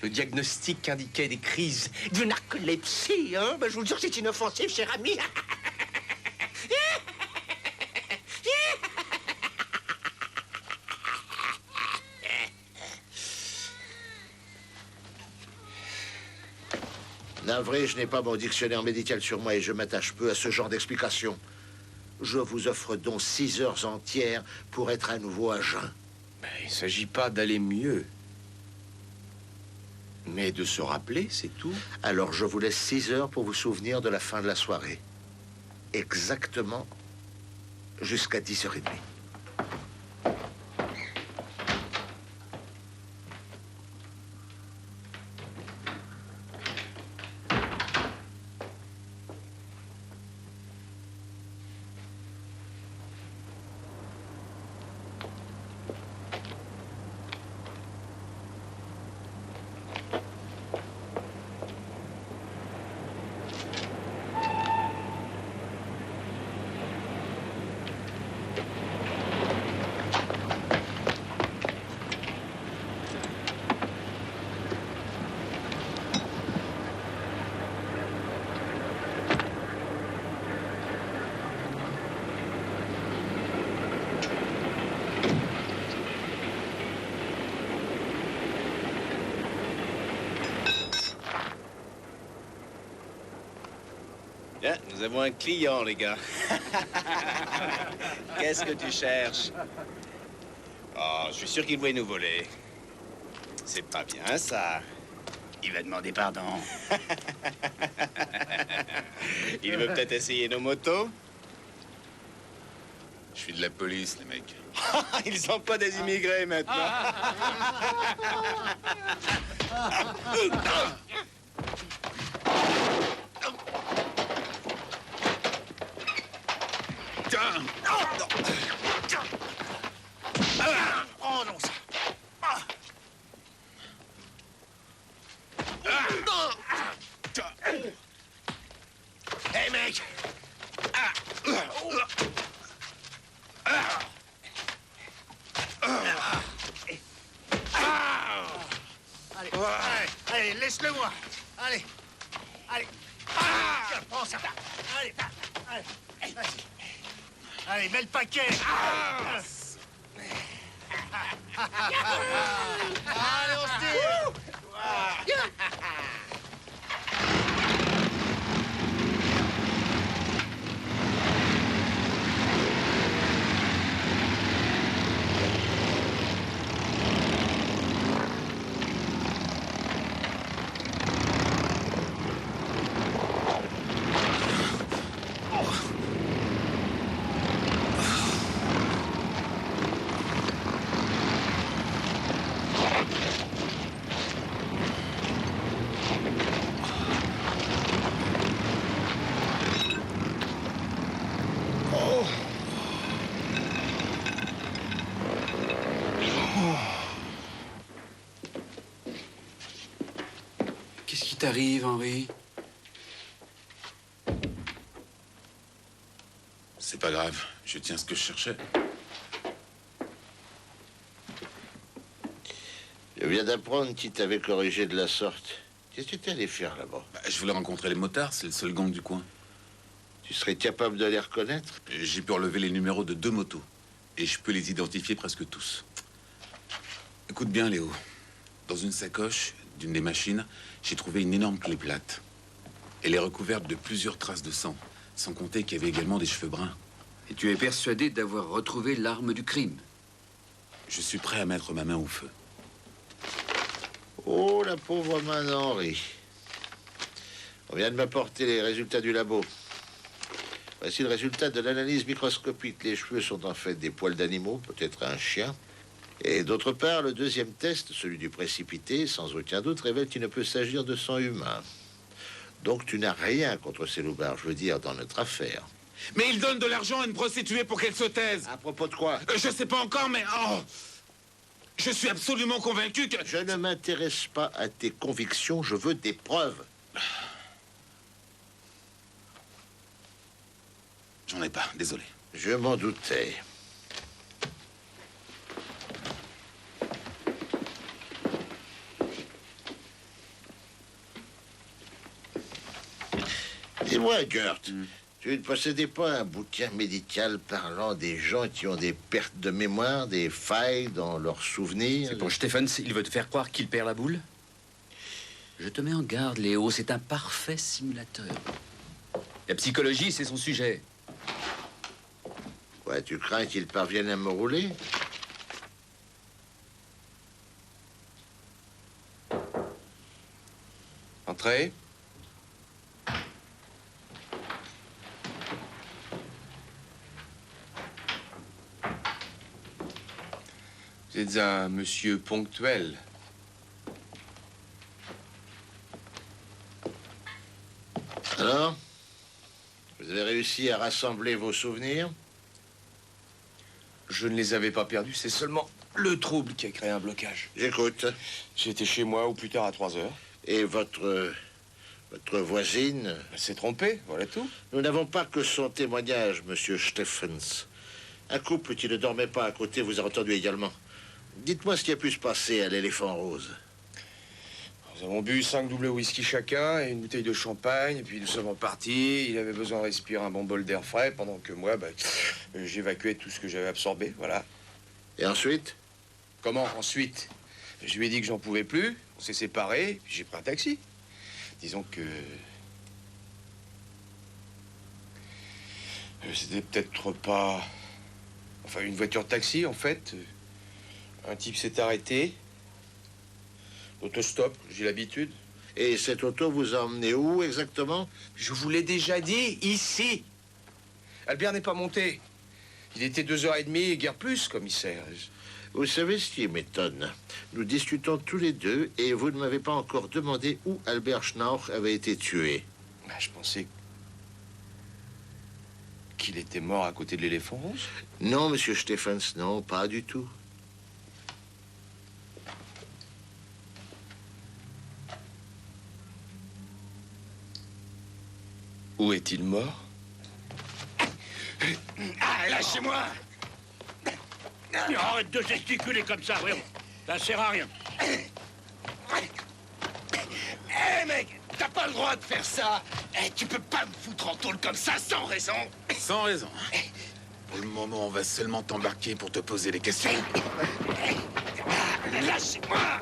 Le diagnostic indiquait des crises de narcolepsie, hein? Ben, je vous le jure, c'est inoffensif, cher ami. Navré, je n'ai pas mon dictionnaire médical sur moi et je m'attache peu à ce genre d'explications. Je vous offre donc 6 heures entières pour être à nouveau à jeun. Ben, il ne s'agit pas d'aller mieux. Mais de se rappeler, c'est tout. Alors je vous laisse 6 heures pour vous souvenir de la fin de la soirée. Exactement jusqu'à 10h30. Bien, nous avons un client, les gars. Qu'est-ce que tu cherches? Oh, je suis sûr qu'il voulait nous voler. C'est pas bien, ça. Il va demander pardon. Il veut peut-être essayer nos motos? Je suis de la police, les mecs. Ils sont pas des immigrés, maintenant. Oh non, ça. Hey, mec! Allez, laisse-le moi. Allez. Tiens, prends ça. Allez, vas-y. Allez, mets le paquet. Allez, on se tire. Qu'est-ce qui t'arrive, Henri? C'est pas grave, je tiens ce que je cherchais. Je viens d'apprendre qu'il t'avait corrigé de la sorte. Qu'est-ce que tu allé faire là-bas? Je voulais rencontrer les motards, c'est le seul gang du coin. Tu serais capable de les reconnaître? J'ai pu relever les numéros de 2 motos. Et je peux les identifier presque tous. Écoute bien, Léo. Dans une sacoche d'une des machines, j'ai trouvé une énorme clé plate. Elle est recouverte de plusieurs traces de sang, sans compter qu'il y avait également des cheveux bruns. Et tu es persuadé d'avoir retrouvé l'arme du crime? Je suis prêt à mettre ma main au feu. Oh, la pauvre main d'Henri. On vient de m'apporter les résultats du labo. Voici le résultat de l'analyse microscopique. Les cheveux sont en fait des poils d'animaux, peut-être un chien. Et d'autre part, le deuxième test, celui du précipité, sans aucun doute, révèle qu'il ne peut s'agir de sang humain. Donc tu n'as rien contre ces loupards, je veux dire, dans notre affaire. Mais il donne de l'argent à une prostituée pour qu'elle se taise. À propos de quoi? Je sais pas encore, mais... Oh, je suis absolument convaincu que... Je ne m'intéresse pas à tes convictions, je veux des preuves. J'en ai pas, désolé. Je m'en doutais. Dis-moi, Gert, tu ne possédais pas un bouquin médical parlant des gens qui ont des pertes de mémoire, des failles dans leurs souvenirs? C'est pour Stephens, il veut te faire croire qu'il perd la boule? Je te mets en garde, Léo, c'est un parfait simulateur. La psychologie, c'est son sujet. Ouais, tu crains qu'il parvienne à me rouler? Entrez. Vous êtes un monsieur ponctuel. Alors? Vous avez réussi à rassembler vos souvenirs? Je ne les avais pas perdus, c'est seulement le trouble qui a créé un blocage. J'écoute. J'étais chez moi ou plus tard à 3 heures. Et votre voisine? Elle s'est trompée, voilà tout. Nous n'avons pas que son témoignage, monsieur Stephens. Un couple qui ne dormait pas à côté vous a entendu également. Dites-moi ce qui a pu se passer à l'Éléphant Rose. Nous avons bu 5 doubles whisky chacun et une bouteille de champagne, et puis nous sommes repartis. Il avait besoin de respirer un bon bol d'air frais, pendant que moi, j'évacuais tout ce que j'avais absorbé, voilà. Et ensuite? Comment ensuite? Je lui ai dit que j'en pouvais plus, on s'est séparés, puis j'ai pris un taxi. Disons que... c'était peut-être pas... Enfin, une voiture taxi, en fait. Un type s'est arrêté. Autostop, j'ai l'habitude. Et cette auto vous a emmené où exactement? Je vous l'ai déjà dit, ici. Albert n'est pas monté. Il était 2h30 et guère plus, commissaire. Vous savez ce qui m'étonne? Nous discutons tous les deux et vous ne m'avez pas encore demandé où Albert Schnorr avait été tué. Je pensais qu'il était mort à côté de l'Éléphant Rose. Non, monsieur Stephens, non, pas du tout. Où est-il mort? Ah, lâchez-moi! Arrête de gesticuler comme ça, voyons. Ça sert à rien. Hé, mec, t'as pas le droit de faire ça. Tu peux pas me foutre en tôle comme ça, sans raison. Sans raison. Pour le moment, on va seulement t'embarquer pour te poser des questions. Lâchez-moi!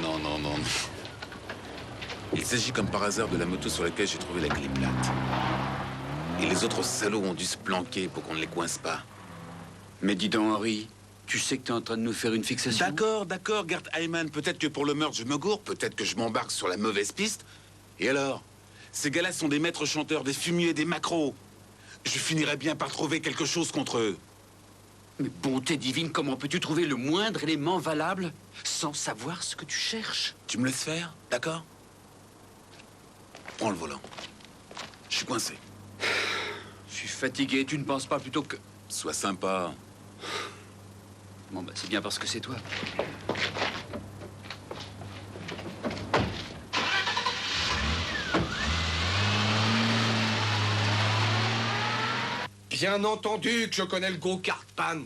Non, non, non. Il s'agit comme par hasard de la moto sur laquelle j'ai trouvé la clé plate. Et les autres salauds ont dû se planquer pour qu'on ne les coince pas. Mais dis donc, Henri, tu sais que t'es en train de nous faire une fixation? D'accord, Gert Heimann. Peut-être que pour le meurtre, je me gourre. Peut-être que je m'embarque sur la mauvaise piste. Et alors? Ces gars-là sont des maîtres chanteurs, des fumiers, des macros. Je finirai bien par trouver quelque chose contre eux. Mais bonté divine, comment peux-tu trouver le moindre élément valable sans savoir ce que tu cherches? Tu me laisses faire, d'accord? Prends le volant. Je suis coincé. Je suis fatigué, tu ne penses pas plutôt que... Sois sympa. Bon, bah c'est bien parce que c'est toi. Bien entendu que je connais le gros Cartpan.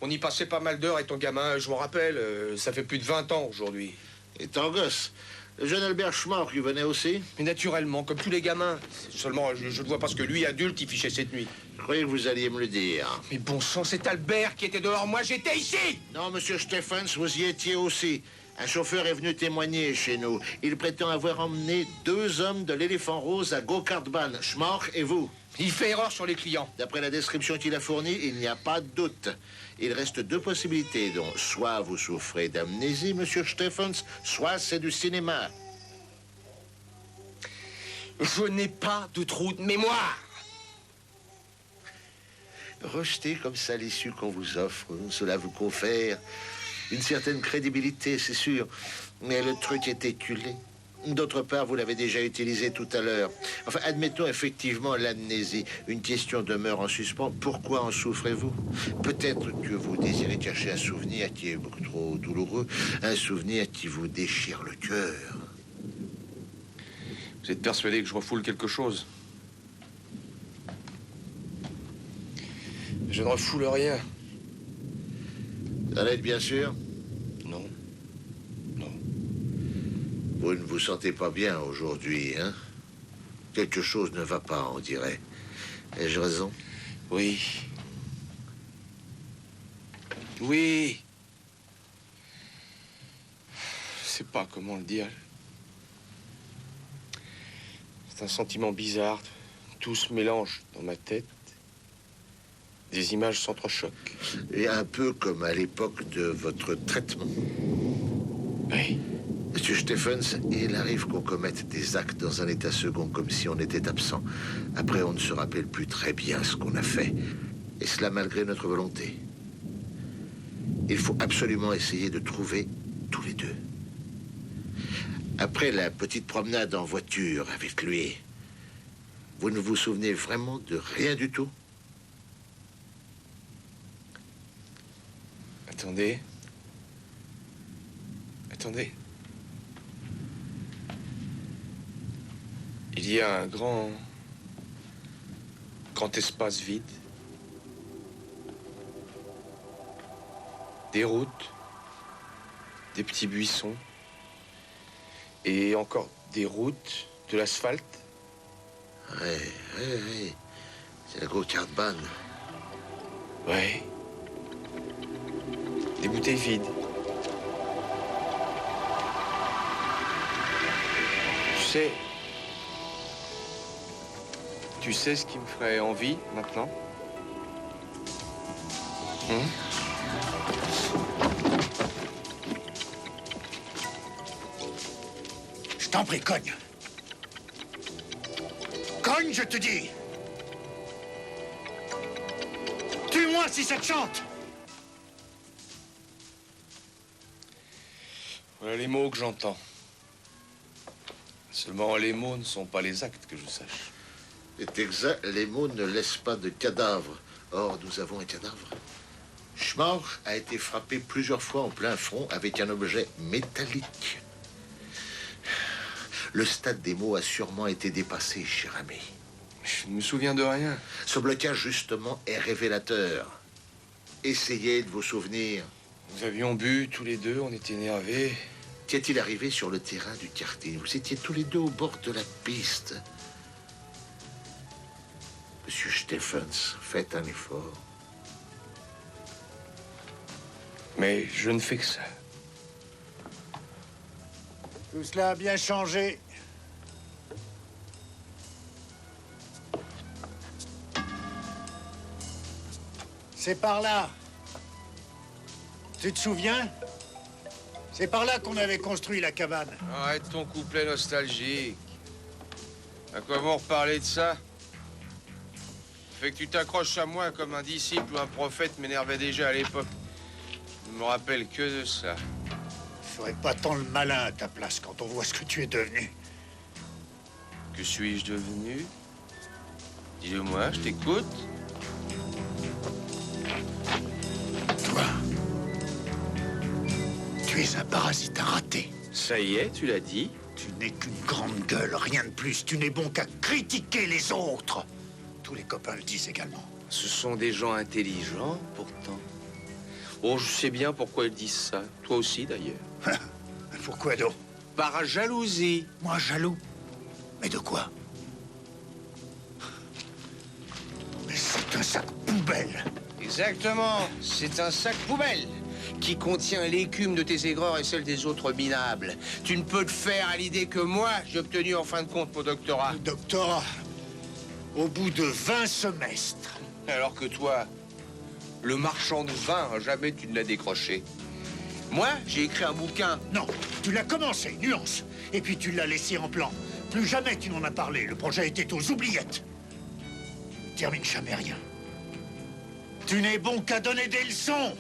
On y passait pas mal d'heures et ton gamin, je m'en rappelle, ça fait plus de 20 ans aujourd'hui. Et ton gosse? Le jeune Albert Schnorr, il venait aussi? Mais naturellement, comme tous les gamins. Seulement, je ne vois pas ce que lui, adulte, il fichait cette nuit. Je croyais que vous alliez me le dire. Mais bon sang, c'est Albert qui était dehors, moi j'étais ici! Non, monsieur Stephens, vous y étiez aussi. Un chauffeur est venu témoigner chez nous. Il prétend avoir emmené 2 hommes de l'Éléphant Rose à Go-Kartbahn, Schnorr et vous. Il fait erreur sur les clients. D'après la description qu'il a fournie, il n'y a pas de doute. Il reste 2 possibilités, dont soit vous souffrez d'amnésie, monsieur Stephens, soit c'est du cinéma. Je n'ai pas de trou de mémoire. Rejetez comme ça l'issue qu'on vous offre. Cela vous confère une certaine crédibilité, c'est sûr. Mais le truc est éculé. D'autre part, vous l'avez déjà utilisé tout à l'heure. Enfin, admettons effectivement l'amnésie. Une question demeure en suspens. Pourquoi en souffrez-vous? Peut-être que vous désirez cacher un souvenir qui est beaucoup trop douloureux, un souvenir qui vous déchire le cœur. Vous êtes persuadé que je refoule quelque chose? Je ne refoule rien. Vous en êtes bien sûr? Non. Vous ne vous sentez pas bien aujourd'hui, hein? Quelque chose ne va pas, on dirait. Ai-je raison? Oui. Oui. Je sais pas comment le dire. C'est un sentiment bizarre. Tout se mélange dans ma tête. Des images s'entrechoquent. Et un peu comme à l'époque de votre traitement. Oui. Monsieur Stephens, il arrive qu'on commette des actes dans un état second, comme si on était absent. Après, on ne se rappelle plus très bien ce qu'on a fait. Et cela malgré notre volonté. Il faut absolument essayer de trouver tous les deux. Après la petite promenade en voiture avec lui, vous ne vous souvenez vraiment de rien du tout? Attendez. Il y a un grand espace vide. Des routes, des petits buissons, et encore des routes, de l'asphalte. Oui. C'est la Go-Kart-Bahn. Ouais. Des bouteilles vides. Tu sais ce qui me ferait envie maintenant? Je t'en prie, cogne. Cogne, je te dis. Tue-moi si ça te chante. Voilà les mots que j'entends. Seulement, les mots ne sont pas les actes, que je sache. C'est exact, les mots ne laissent pas de cadavre. Or, nous avons un cadavre. Schmorch a été frappé plusieurs fois en plein front avec un objet métallique. Le stade des mots a sûrement été dépassé, cher ami. Je ne me souviens de rien. Ce blocage, justement, est révélateur. Essayez de vous souvenir. Nous avions bu tous les deux, on était énervés. Qu'est-il arrivé sur le terrain du karting? Vous étiez tous les deux au bord de la piste. Monsieur Stephens, faites un effort. Mais je ne fais que ça. Tout cela a bien changé. C'est par là. Tu te souviens? C'est par là qu'on avait construit la cabane. Arrête ton couplet nostalgique. À quoi bon reparler de ça? Fait que tu t'accroches à moi comme un disciple ou un prophète m'énervait déjà à l'époque. Je ne me rappelle que de ça. Il ferait pas tant le malin à ta place quand on voit ce que tu es devenu. Que suis-je devenu? Dis-le-moi, je t'écoute. Toi, tu es un parasite, un raté. Ça y est, tu l'as dit. Tu n'es qu'une grande gueule, rien de plus. Tu n'es bon qu'à critiquer les autres. Tous les copains le disent également. Ce sont des gens intelligents, pourtant. Oh, je sais bien pourquoi ils disent ça. Toi aussi, d'ailleurs. Pourquoi donc? Par jalousie. Moi, jaloux? Mais de quoi? Mais c'est un sac poubelle. Exactement. C'est un sac poubelle qui contient l'écume de tes aigreurs et celle des autres minables. Tu ne peux te faire à l'idée que moi, j'ai obtenu en fin de compte mon doctorat. Le doctorat? Au bout de 20 semestres. Alors que toi, le marchand de vin, jamais tu ne l'as décroché. Moi, j'ai écrit un bouquin. Non, tu l'as commencé, nuance. Et puis tu l'as laissé en plan. Plus jamais tu n'en as parlé. Le projet était aux oubliettes. Termine jamais rien. Tu n'es bon qu'à donner des leçons.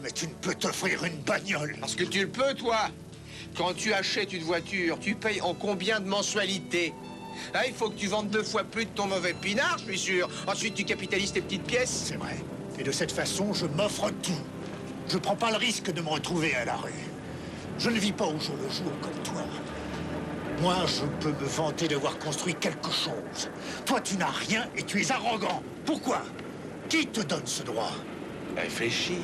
Mais tu ne peux t'offrir une bagnole. Parce que tu le peux, toi. Quand tu achètes une voiture, tu payes en combien de mensualités? Là, il faut que tu vendes 2 fois plus de ton mauvais pinard, je suis sûr. Ensuite, tu capitalises tes petites pièces. C'est vrai. Et de cette façon, je m'offre tout. Je prends pas le risque de me retrouver à la rue. Je ne vis pas au jour le jour comme toi. Moi, je peux me vanter d'avoir construit quelque chose. Toi, tu n'as rien et tu es arrogant. Pourquoi? Qui te donne ce droit? Réfléchis.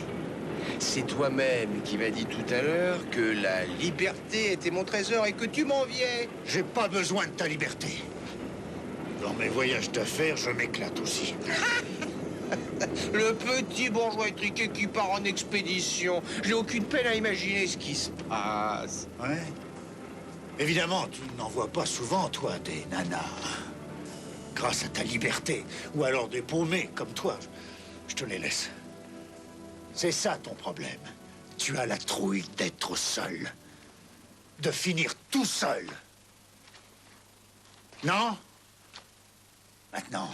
C'est toi-même qui m'as dit tout à l'heure que la liberté était mon trésor et que tu m'enviais. J'ai pas besoin de ta liberté. Dans mes voyages d'affaires, je m'éclate aussi. Le petit bourgeois étriqué qui part en expédition. J'ai aucune peine à imaginer ce qui se passe. Ouais. Évidemment, tu n'en vois pas souvent, toi, des nanas. Grâce à ta liberté. Ou alors des paumés comme toi. Je te les laisse. C'est ça ton problème. Tu as la trouille d'être seul. De finir tout seul. Non? Maintenant,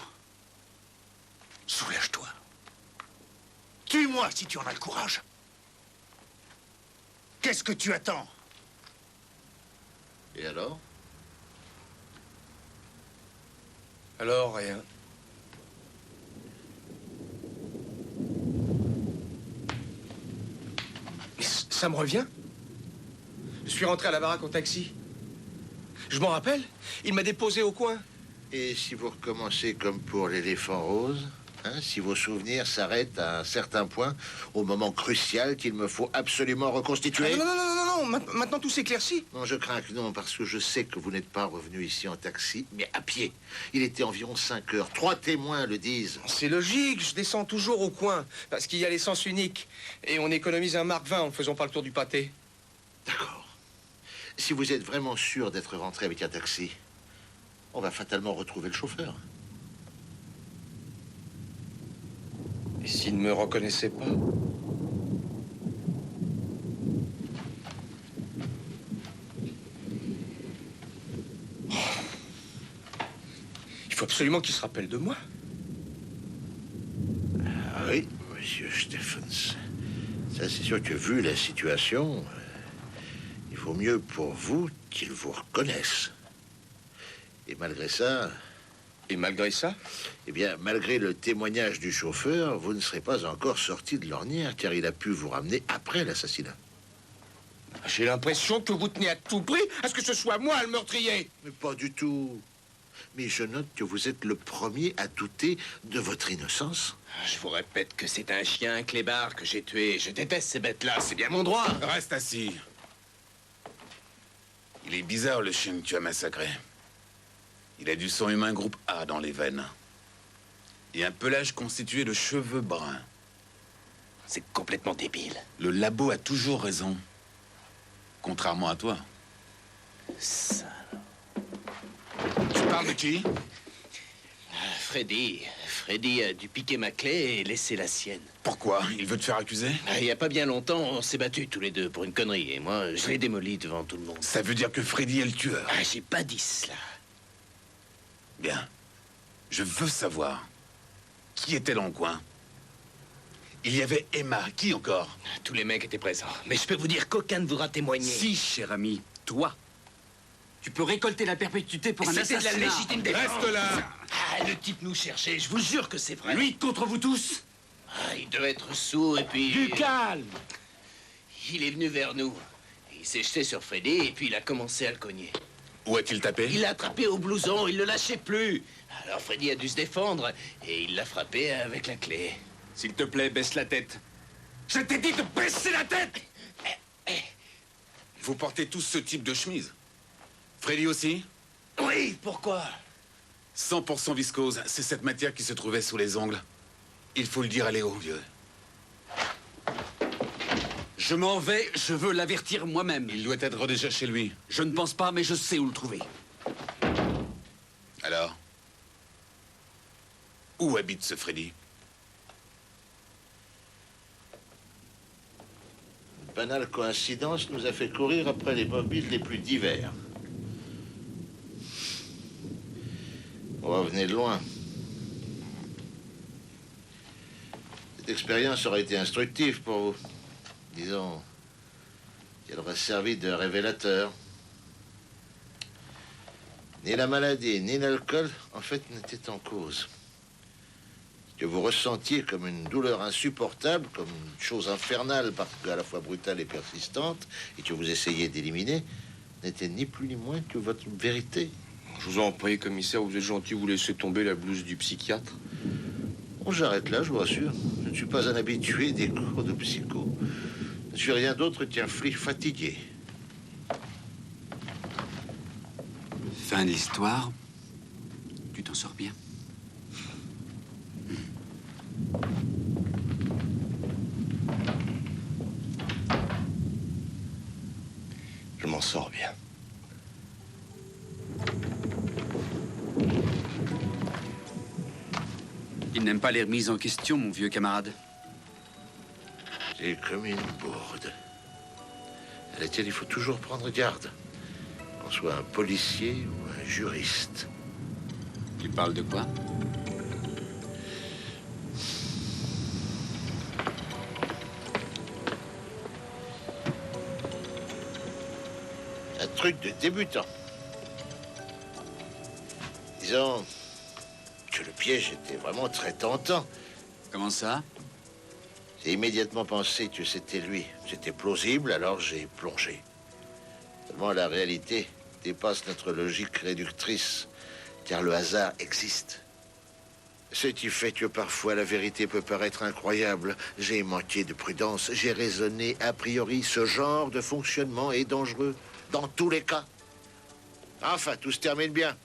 soulage-toi. Tue-moi si tu en as le courage. Qu'est-ce que tu attends? Et alors? Alors, rien. Mais ça me revient. Je suis rentré à la baraque en taxi. Je m'en rappelle. Il m'a déposé au coin. Et si vous recommencez comme pour l'éléphant rose, hein, si vos souvenirs s'arrêtent à un certain point, au moment crucial qu'il me faut absolument reconstituer? Ah, non, maintenant tout s'éclaircit. Non, je crains que non, parce que je sais que vous n'êtes pas revenu ici en taxi, mais à pied. Il était environ 5 heures. 3 témoins le disent. C'est logique, je descends toujours au coin, parce qu'il y a l'essence unique. Et on économise un mark 20 en faisant pas le tour du pâté. D'accord. Si vous êtes vraiment sûr d'être rentré avec un taxi, on va fatalement retrouver le chauffeur. Et s'il ne me reconnaissait pas? Il faut absolument qu'il se rappelle de moi. Ah oui, monsieur Stephens. Ça, c'est sûr que vu la situation, il vaut mieux pour vous qu'il vous reconnaisse. Et malgré ça... Et malgré ça? Eh bien, malgré le témoignage du chauffeur, vous ne serez pas encore sorti de l'ornière, car il a pu vous ramener après l'assassinat. J'ai l'impression que vous tenez à tout prix à ce que ce soit moi le meurtrier. Mais pas du tout. Mais je note que vous êtes le premier à douter de votre innocence. Je vous répète que c'est un chien, un clébard que j'ai tué. Je déteste ces bêtes-là, c'est bien mon droit. Reste assis. Il est bizarre, le chien que tu as massacré. Il a du sang humain groupe A dans les veines. Et un pelage constitué de cheveux bruns. C'est complètement débile. Le labo a toujours raison. Contrairement à toi. Ça... Tu parles de qui? Freddy. Freddy a dû piquer ma clé et laisser la sienne. Pourquoi? Il veut te faire accuser? Il y a pas bien longtemps, on s'est battus tous les deux pour une connerie. Et moi, je l'ai démoli devant tout le monde. Ça veut dire que Freddy est le tueur. Ah, j'ai pas dit cela. Bien. Je veux savoir. Qui était dans le coin? Il y avait Emma. Qui encore? Tous les mecs étaient présents. Mais je peux vous dire qu'aucun ne voudra témoigner. Si, cher ami, toi. Tu peux récolter la perpétuité pour un assassinat. C'était de la légitime défense. Reste là. Ah, le type nous cherchait, je vous jure que c'est vrai. Lui contre vous tous? Ah, il devait être sourd et puis... Du calme. Il est venu vers nous. Il s'est jeté sur Freddy et puis il a commencé à le cogner. Où a-t-il tapé? Il l'a attrapé au blouson, il le lâchait plus. Alors Freddy a dû se défendre et il l'a frappé avec la clé. S'il te plaît, baisse la tête. Je t'ai dit de baisser la tête! Vous portez tous ce type de chemise. Freddy aussi? Oui, pourquoi? 100% viscose, c'est cette matière qui se trouvait sous les ongles. Il faut le dire à Léo, vieux. Je m'en vais, je veux l'avertir moi-même. Il doit être déjà chez lui. Je ne pense pas, mais je sais où le trouver. Alors? Où habite ce Freddy? Une banale coïncidence nous a fait courir après les mobiles les plus divers. On revenait de loin. Cette expérience aurait été instructive pour vous. disons, qu'elle aurait servi de révélateur. Ni la maladie, ni l'alcool, en fait, n'étaient en cause. Ce que vous ressentiez comme une douleur insupportable, comme une chose infernale, parce qu'à la fois brutale et persistante, et que vous essayez d'éliminer, n'était ni plus ni moins que votre vérité. Je vous en prie, commissaire, vous êtes gentil, vous laissez tomber la blouse du psychiatre. Bon, j'arrête là, je vous rassure. Je ne suis pas un habitué des cours de psycho. Je ne suis rien d'autre qu'un flic fatigué. Fin de l'histoire. Tu t'en sors bien. Je m'en sors bien. Il n'aime pas les remises en question, mon vieux camarade. C'est comme une bourde. À laquelle il faut toujours prendre garde. Qu'on soit un policier ou un juriste. Tu parles de quoi? Un truc de débutant. Disons que le piège était vraiment très tentant. Comment ça? J'ai immédiatement pensé que c'était lui. C'était plausible, alors j'ai plongé. Seulement la réalité dépasse notre logique réductrice, car le hasard existe. Ce qui fait que parfois la vérité peut paraître incroyable. J'ai manqué de prudence, j'ai raisonné a priori. Ce genre de fonctionnement est dangereux dans tous les cas. Enfin, tout se termine bien.